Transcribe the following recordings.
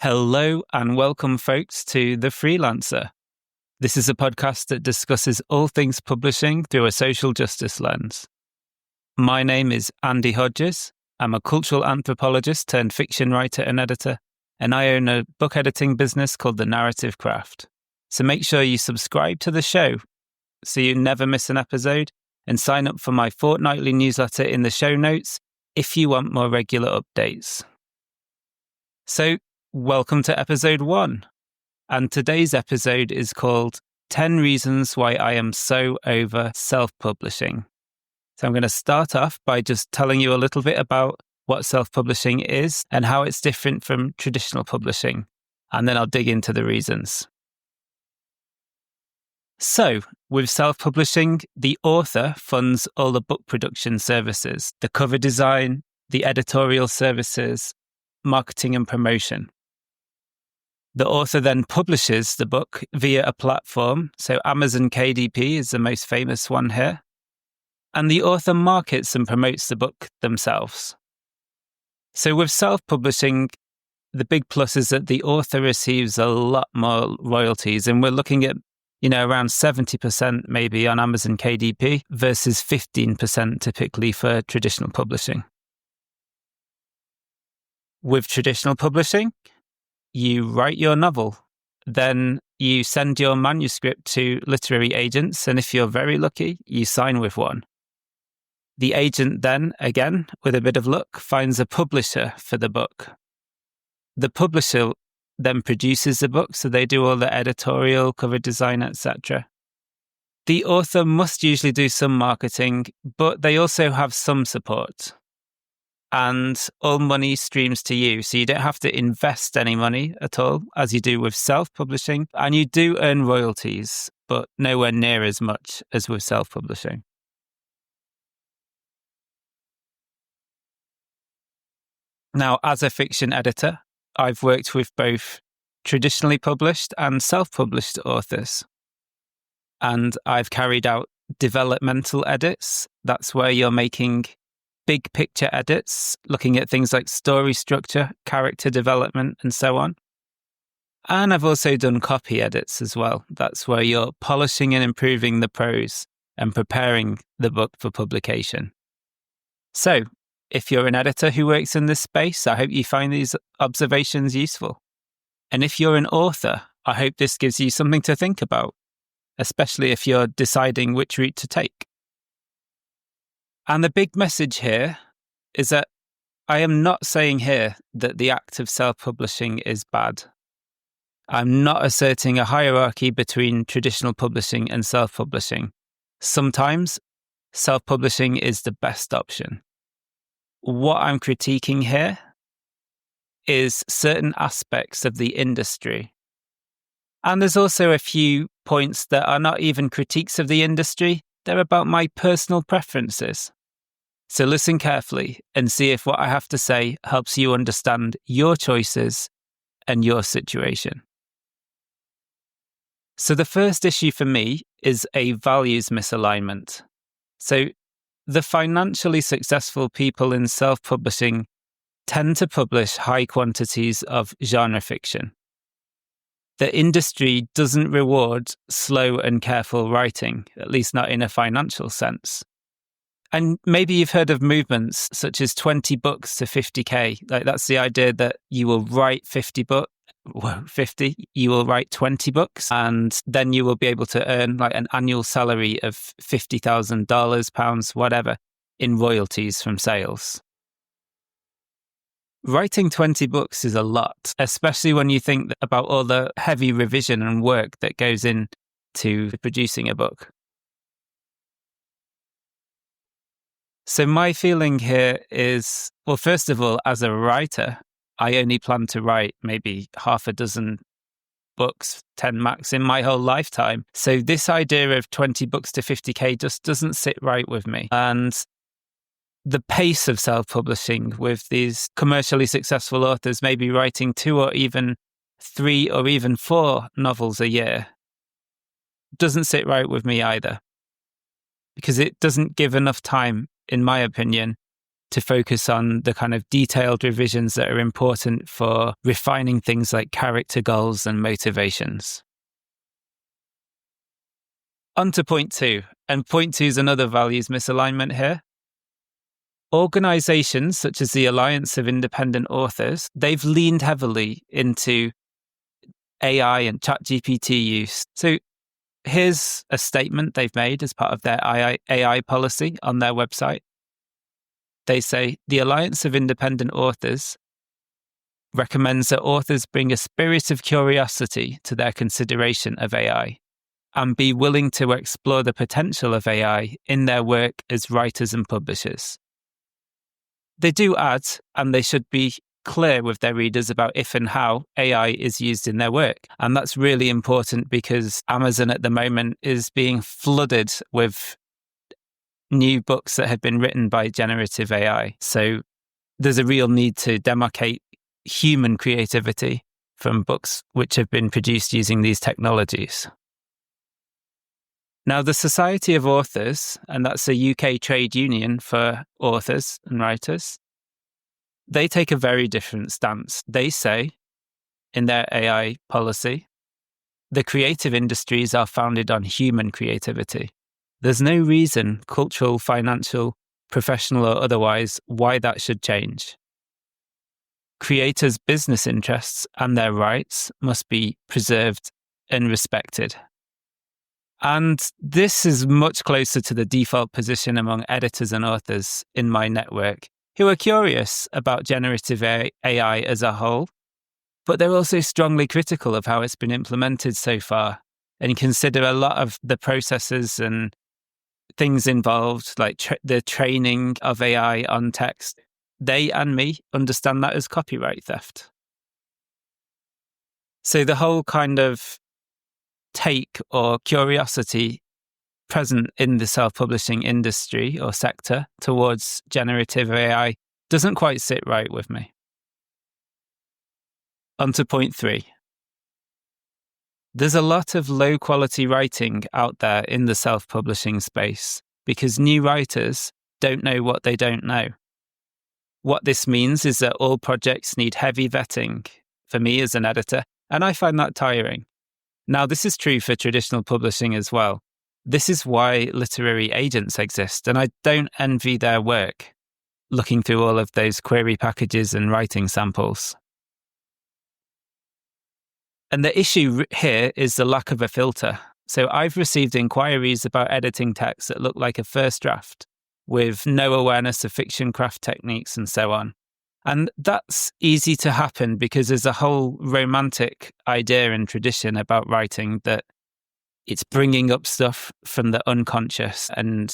Hello and welcome, folks, to The Freelancer. This is a podcast that discusses all things publishing through a social justice lens. My name is Andy Hodges. I'm a cultural anthropologist turned fiction writer and editor, and I own a book editing business called The Narrative Craft. So make sure you subscribe to the show so you never miss an episode, and sign up for my fortnightly newsletter in the show notes if you want more regular updates. So, welcome to episode 1. And today's episode is called 10 Reasons Why I Am So Over Self-Publishing. So I'm going to start off by just telling you a little bit about what self-publishing is and how it's different from traditional publishing. And then I'll dig into the reasons. So, with self-publishing, the author funds all the book production services, the cover design, the editorial services, marketing and promotion. The author then publishes the book via a platform, so Amazon KDP is the most famous one here, and the author markets and promotes the book themselves. So with self-publishing, the big plus is that the author receives a lot more royalties, and we're looking at, around 70% maybe on Amazon KDP versus 15% typically for traditional publishing. With traditional publishing, you write your novel, then you send your manuscript to literary agents, and if you're very lucky, you sign with one. The agent then, again, with a bit of luck, finds a publisher for the book. The publisher then produces the book, so they do all the editorial, cover design, etc. The author must usually do some marketing, but they also have some support. And all money streams to you. So you don't have to invest any money at all, as you do with self-publishing. And you do earn royalties, but nowhere near as much as with self-publishing. Now, as a fiction editor, I've worked with both traditionally published and self-published authors. And I've carried out developmental edits. That's where you're making big picture edits, looking at things like story structure, character development, and so on. And I've also done copy edits as well. That's where you're polishing and improving the prose and preparing the book for publication. So, if you're an editor who works in this space, I hope you find these observations useful. And if you're an author, I hope this gives you something to think about, especially if you're deciding which route to take. And the big message here is that I am not saying here that the act of self-publishing is bad. I'm not asserting a hierarchy between traditional publishing and self-publishing. Sometimes self-publishing is the best option. What I'm critiquing here is certain aspects of the industry. And there's also a few points that are not even critiques of the industry. They're about my personal preferences. So listen carefully and see if what I have to say helps you understand your choices and your situation. So the first issue for me is a values misalignment. So the financially successful people in self-publishing tend to publish high quantities of genre fiction. The industry doesn't reward slow and careful writing, at least not in a financial sense. And maybe you've heard of movements such as 20 books to 50K. Like that's the idea that you will write 50, you will write 20 books and then you will be able to earn like an annual salary of $50,000, pounds, whatever, in royalties from sales. Writing 20 books is a lot, especially when you think about all the heavy revision and work that goes into producing a book. So my feeling here is, well, first of all, as a writer, I only plan to write maybe half a dozen books, 10 max in my whole lifetime. So this idea of 20 books to 50K just doesn't sit right with me. And the pace of self-publishing with these commercially successful authors maybe writing 2 or even 3 or even 4 novels a year doesn't sit right with me either. Because it doesn't give enough time, in my opinion, to focus on the kind of detailed revisions that are important for refining things like character goals and motivations. On to point 2, and point 2 is another values misalignment here. Organizations such as the Alliance of Independent Authors, they've leaned heavily into AI and ChatGPT use. So here's a statement they've made as part of their AI policy on their website. They say, the Alliance of Independent Authors recommends that authors bring a spirit of curiosity to their consideration of AI and be willing to explore the potential of AI in their work as writers and publishers. They do add, and they should be clear with their readers about if and how AI is used in their work. And that's really important because Amazon at the moment is being flooded with new books that have been written by generative AI. So there's a real need to demarcate human creativity from books which have been produced using these technologies. Now, the Society of Authors, and that's a UK trade union for authors and writers, they take a very different stance. They say in their AI policy, the creative industries are founded on human creativity. There's no reason, cultural, financial, professional, or otherwise, why that should change. Creators' business interests and their rights must be preserved and respected. And this is much closer to the default position among editors and authors in my network who are curious about generative AI as a whole, but they're also strongly critical of how it's been implemented so far and consider a lot of the processes and things involved, like the training of AI on text. They and me understand that as copyright theft. So the whole kind of take or curiosity present in the self-publishing industry or sector towards generative AI doesn't quite sit right with me. On to point 3. There's a lot of low-quality writing out there in the self-publishing space because new writers don't know what they don't know. What this means is that all projects need heavy vetting for me as an editor, and I find that tiring. Now, this is true for traditional publishing as well. This is why literary agents exist, and I don't envy their work, looking through all of those query packages and writing samples. And the issue here is the lack of a filter. So I've received inquiries about editing text that look like a first draft, with no awareness of fiction craft techniques and so on. And that's easy to happen because there's a whole romantic idea and tradition about writing that it's bringing up stuff from the unconscious and,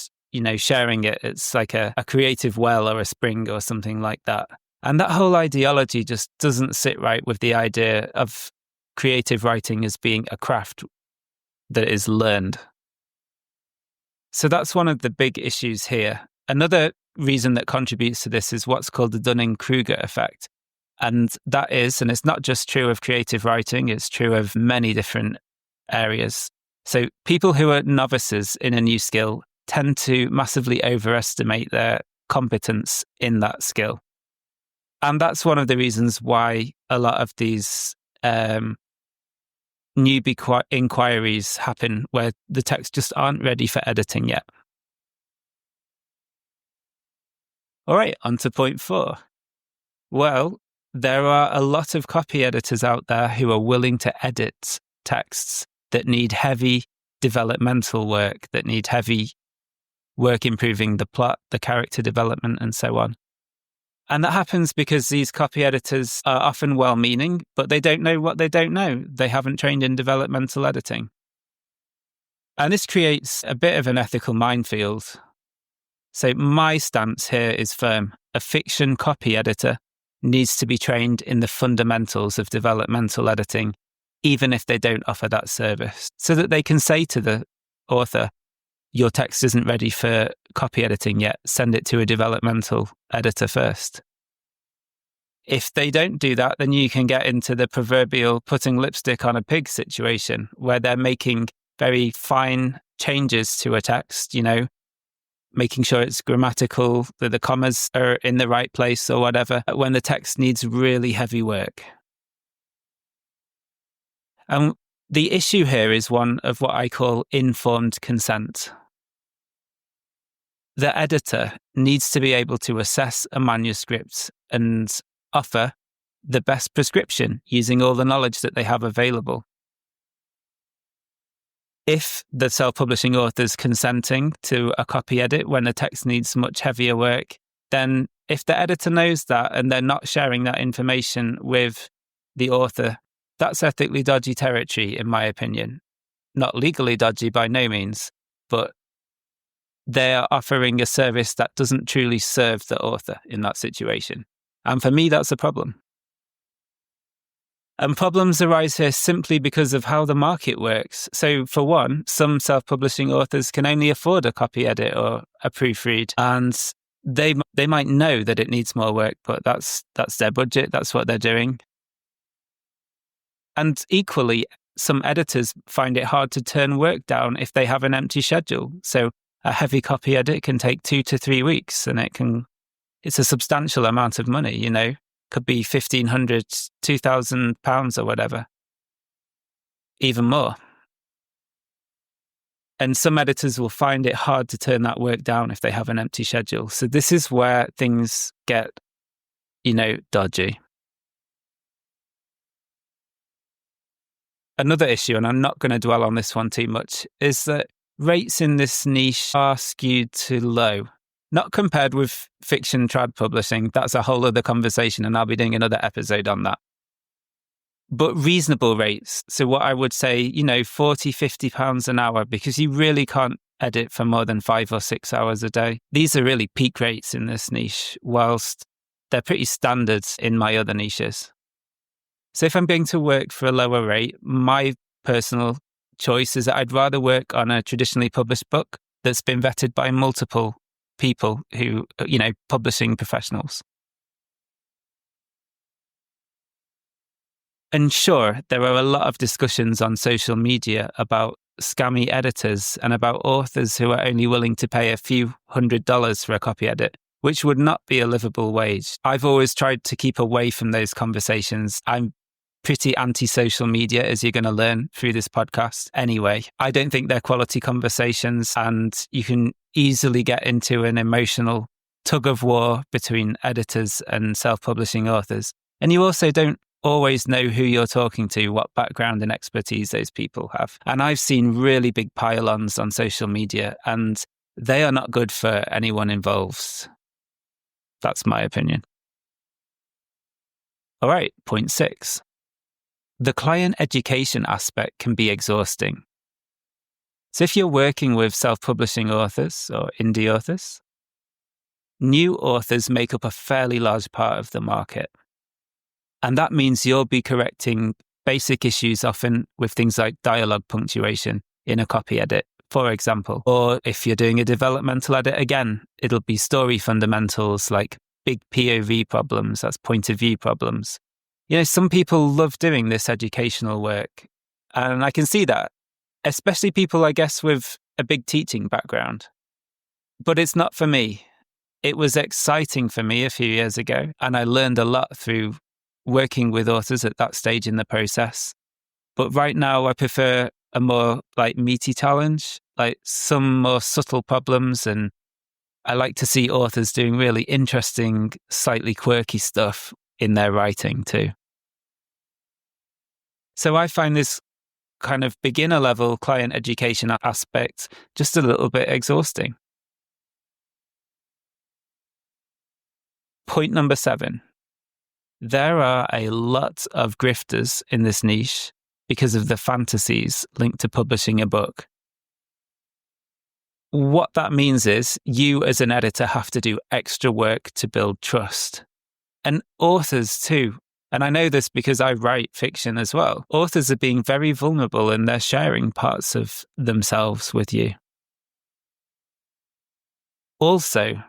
sharing it. It's like a creative well or a spring or something like that. And that whole ideology just doesn't sit right with the idea of creative writing as being a craft that is learned. So that's one of the big issues here. Another reason that contributes to this is what's called the Dunning-Kruger effect. And that is, and it's not just true of creative writing, it's true of many different areas. So people who are novices in a new skill tend to massively overestimate their competence in that skill. And that's one of the reasons why a lot of these newbie inquiries happen where the texts just aren't ready for editing yet. All right, on to point 4. Well, there are a lot of copy editors out there who are willing to edit texts that need heavy developmental work, that need heavy work improving the plot, the character development, and so on. And that happens because these copy editors are often well-meaning, but they don't know what they don't know. They haven't trained in developmental editing. And this creates a bit of an ethical minefield. So my stance here is firm. A fiction copy editor needs to be trained in the fundamentals of developmental editing, even if they don't offer that service, so that they can say to the author, your text isn't ready for copy editing yet, send it to a developmental editor first. If they don't do that, then you can get into the proverbial putting lipstick on a pig situation, where they're making very fine changes to a text, making sure it's grammatical, that the commas are in the right place or whatever, when the text needs really heavy work. And the issue here is one of what I call informed consent. The editor needs to be able to assess a manuscript and offer the best prescription using all the knowledge that they have available. If the self-publishing author's consenting to a copy edit when the text needs much heavier work, then if the editor knows that and they're not sharing that information with the author, that's ethically dodgy territory, in my opinion. Not legally dodgy by no means, but they are offering a service that doesn't truly serve the author in that situation. And for me, that's a problem. And problems arise here simply because of how the market works. So for one, some self-publishing authors can only afford a copy edit or a proofread, and they might know that it needs more work, but that's their budget, that's what they're doing. And equally, some editors find it hard to turn work down if they have an empty schedule. So a heavy copy edit can take 2 to 3 weeks, and it's a substantial amount of money, could be £1,500, £2,000 or whatever, even more. And some editors will find it hard to turn that work down if they have an empty schedule. So this is where things get, dodgy. Another issue, and I'm not going to dwell on this one too much, is that rates in this niche are skewed to low. Not compared with fiction trad publishing. That's a whole other conversation, and I'll be doing another episode on that. But reasonable rates. So what I would say, £40, £50 an hour, because you really can't edit for more than 5 or 6 hours a day. These are really peak rates in this niche, whilst they're pretty standard in my other niches. So if I'm going to work for a lower rate, my personal choice is that I'd rather work on a traditionally published book that's been vetted by multiple people who, publishing professionals. And sure, there are a lot of discussions on social media about scammy editors and about authors who are only willing to pay a few $100s for a copy edit, which would not be a livable wage. I've always tried to keep away from those conversations. I'm pretty anti-social media, as you're going to learn through this podcast anyway. I don't think they're quality conversations, and you can easily get into an emotional tug of war between editors and self-publishing authors. And you also don't always know who you're talking to, what background and expertise those people have. And I've seen really big pile-ons on social media, and they are not good for anyone involved. That's my opinion. All right, point 6. The client education aspect can be exhausting. So if you're working with self-publishing authors or indie authors, new authors make up a fairly large part of the market. And that means you'll be correcting basic issues often with things like dialogue punctuation in a copy edit, for example. Or if you're doing a developmental edit, again, it'll be story fundamentals like big POV problems, that's point of view problems. Some people love doing this educational work, and I can see that, especially people, I guess, with a big teaching background. But it's not for me. It was exciting for me a few years ago, and I learned a lot through working with authors at that stage in the process. But right now, I prefer a more meaty challenge, some more subtle problems, and I like to see authors doing really interesting, slightly quirky stuff in their writing too. So I find this kind of beginner level client education aspect just a little bit exhausting. Point number 7. There are a lot of grifters in this niche because of the fantasies linked to publishing a book. What that means is you as an editor have to do extra work to build trust. And authors too. And I know this because I write fiction as well. Authors are being very vulnerable and they're sharing parts of themselves with you. Also,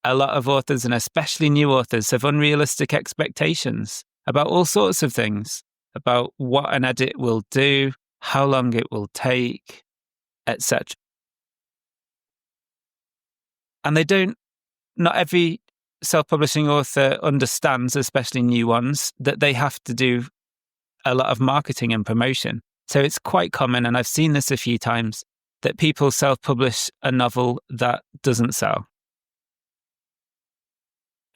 a lot of authors, and especially new authors, have unrealistic expectations about all sorts of things, about what an edit will do, how long it will take, etc. And not every self-publishing author understands, especially new ones, that they have to do a lot of marketing and promotion. So it's quite common, and I've seen this a few times, that people self-publish a novel that doesn't sell.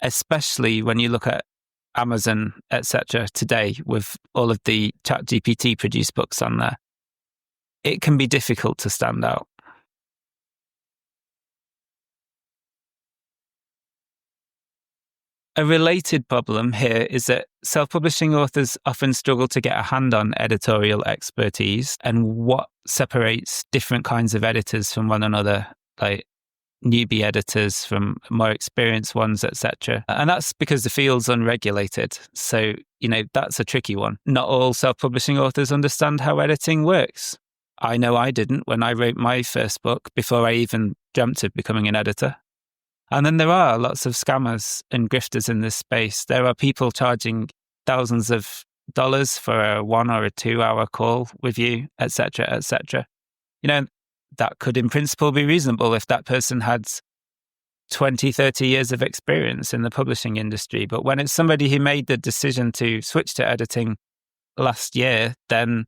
Especially when you look at Amazon, etc. today with all of the ChatGPT produced books on there. It can be difficult to stand out. A related problem here is that self-publishing authors often struggle to get a hand on editorial expertise and what separates different kinds of editors from one another, like newbie editors from more experienced ones, etc. And that's because the field's unregulated. So, that's a tricky one. Not all self-publishing authors understand how editing works. I know I didn't when I wrote my first book before I even dreamt of becoming an editor. And then there are lots of scammers and grifters in this space. There are people charging thousands of dollars for a 1 or a 2 hour call with you, etc., etc. That could in principle be reasonable if that person had 20, 30 years of experience in the publishing industry. But when it's somebody who made the decision to switch to editing last year, then,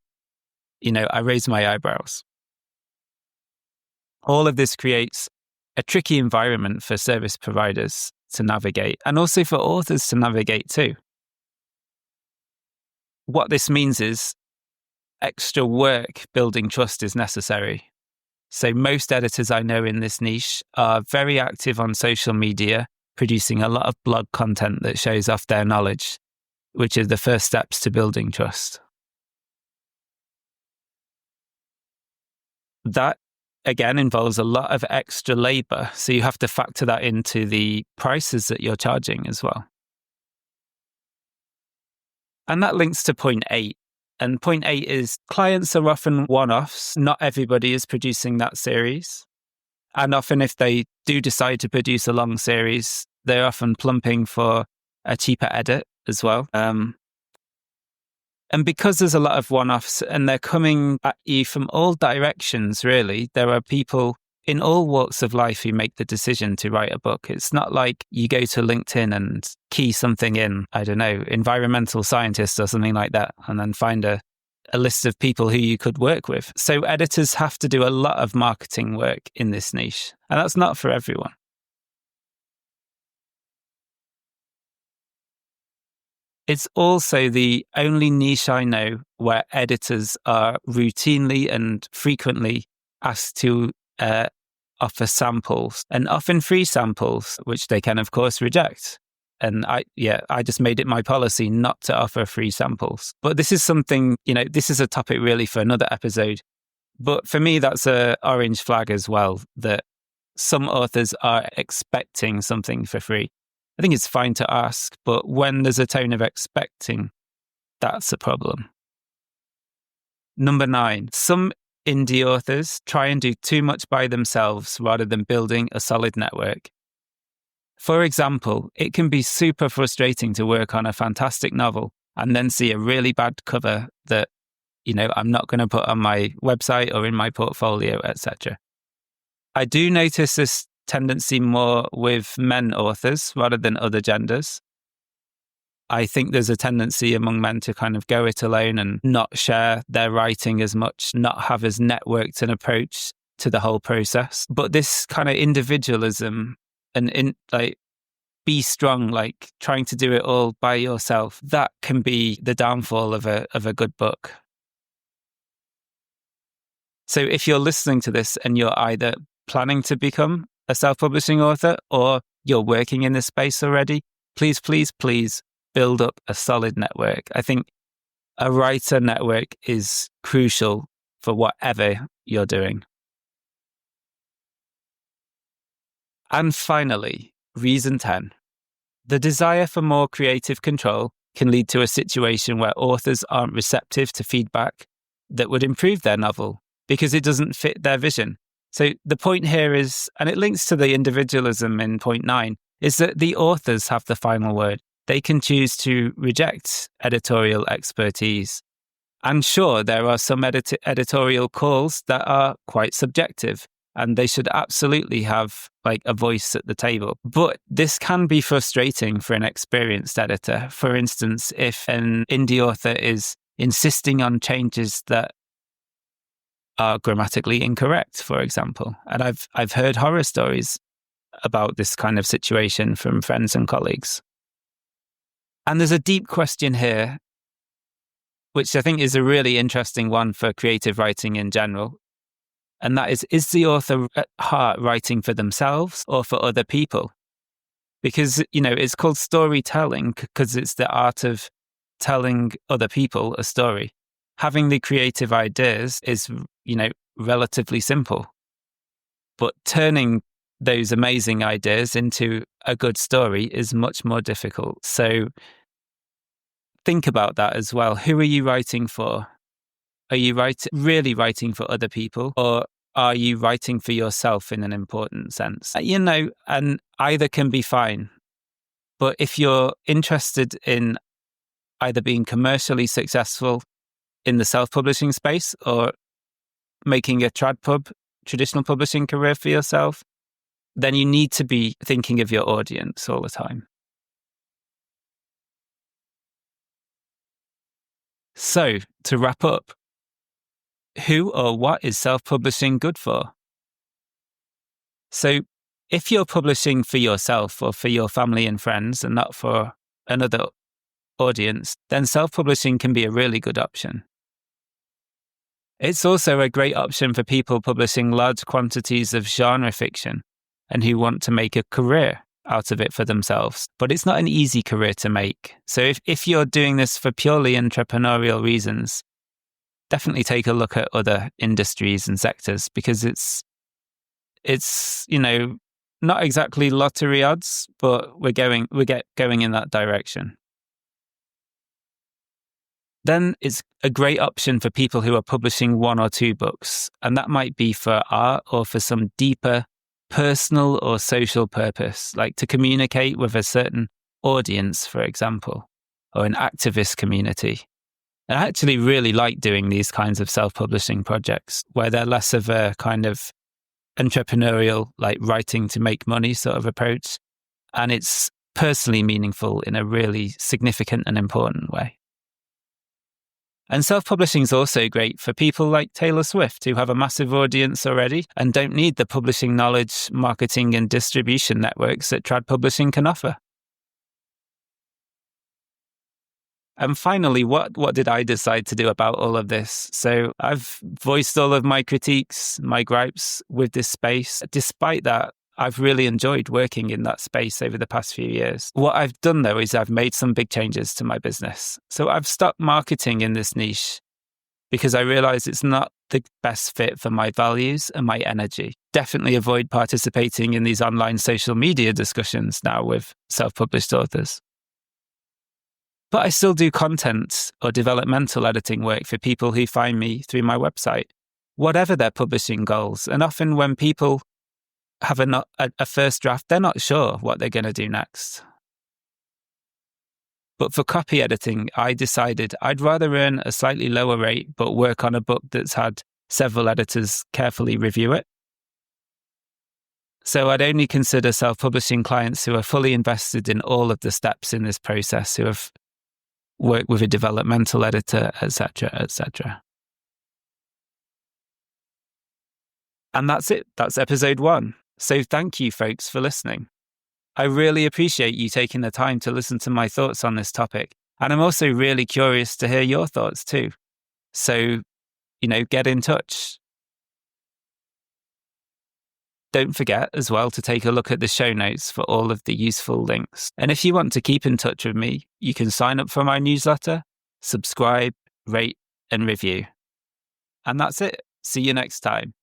I raise my eyebrows. All of this creates a tricky environment for service providers to navigate, and also for authors to navigate too. What this means is extra work building trust is necessary. So most editors I know in this niche are very active on social media, producing a lot of blog content that shows off their knowledge, which are the first steps to building trust. That, again, involves a lot of extra labor. So you have to factor that into the prices that you're charging as well. And that links to point 8. And point 8 is clients are often one-offs. Not everybody is producing that series. And often if they do decide to produce a long series, they're often plumping for a cheaper edit as well. And because there's a lot of one-offs and they're coming at you from all directions, really, there are people in all walks of life who make the decision to write a book. It's not like you go to LinkedIn and key something in, I don't know, environmental scientist or something like that, and then find a list of people who you could work with. So editors have to do a lot of marketing work in this niche, and that's not for everyone. It's also the only niche I know where editors are routinely and frequently asked to offer samples, and often free samples, which they can, of course, reject. And I just made it my policy not to offer free samples. But this is something, this is a topic really for another episode. But for me, that's an orange flag as well, that some authors are expecting something for free. I think it's fine to ask, but when there's a tone of expecting, that's a problem. Number 9, some indie authors try and do too much by themselves rather than building a solid network. For example, it can be super frustrating to work on a fantastic novel and then see a really bad cover that, I'm not going to put on my website or in my portfolio, etc. I do notice this tendency more with men authors rather than other genders. I think there's a tendency among men to kind of go it alone and not share their writing as much, not have as networked an approach to the whole process. But this kind of individualism and be strong, like trying to do it all by yourself, that can be the downfall of a good book. So if you're listening to this and you're either planning to become a self-publishing author or you're working in this space already, please, please, please build up a solid network. I think a writer network is crucial for whatever you're doing. And finally, reason 10. The desire for more creative control can lead to a situation where authors aren't receptive to feedback that would improve their novel because it doesn't fit their vision. So the point here is, and it links to the individualism in point 9, is that the authors have the final word. They can choose to reject editorial expertise. And sure, there are some editorial calls that are quite subjective, and they should absolutely have like a voice at the table. But this can be frustrating for an experienced editor. For instance, if an indie author is insisting on changes that are grammatically incorrect, for example. And I've heard horror stories about this kind of situation from friends and colleagues. And there's a deep question here, which I think is a really interesting one for creative writing in general. And that is the author at heart writing for themselves or for other people? Because, it's called storytelling because it's the art of telling other people a story. Having the creative ideas is, relatively simple. But turning those amazing ideas into a good story is much more difficult. So think about that as well. Who are you writing for? Are you really writing for other people, or are you writing for yourself in an important sense? And either can be fine. But if you're interested in either being commercially successful in the self-publishing space or making a traditional publishing career for yourself, then you need to be thinking of your audience all the time. So, to wrap up, who or what is self-publishing good for? So, if you're publishing for yourself or for your family and friends and not for another audience, then self-publishing can be a really good option. It's also a great option for people publishing large quantities of genre fiction and who want to make a career out of it for themselves. But it's not an easy career to make. So if you're doing this for purely entrepreneurial reasons, definitely take a look at other industries and sectors, because it's not exactly lottery odds, but we get going in that direction. Then it's a great option for people who are publishing 1 or 2 books, and that might be for art or for some deeper personal or social purpose, like to communicate with a certain audience, for example, or an activist community. And I actually really like doing these kinds of self-publishing projects where they're less of a kind of entrepreneurial, like writing to make money sort of approach. And it's personally meaningful in a really significant and important way. And self-publishing is also great for people like Taylor Swift, who have a massive audience already and don't need the publishing knowledge, marketing and distribution networks that trad publishing can offer. And finally, what did I decide to do about all of this? So I've voiced all of my critiques, my gripes with this space. Despite that, I've really enjoyed working in that space over the past few years. What I've done, though, is I've made some big changes to my business. So I've stopped marketing in this niche because I realize it's not the best fit for my values and my energy. Definitely avoid participating in these online social media discussions now with self-published authors. But I still do content or developmental editing work for people who find me through my website, whatever their publishing goals. And often when people have a first draft, they're not sure what they're going to do next. But for copy editing, I decided I'd rather earn a slightly lower rate, but work on a book that's had several editors carefully review it. So I'd only consider self-publishing clients who are fully invested in all of the steps in this process, who have worked with a developmental editor, etc., etc. And that's it. That's episode 1. So thank you, folks, for listening. I really appreciate you taking the time to listen to my thoughts on this topic. And I'm also really curious to hear your thoughts too. So, get in touch. Don't forget as well to take a look at the show notes for all of the useful links. And if you want to keep in touch with me, you can sign up for my newsletter, subscribe, rate, and review. And that's it. See you next time.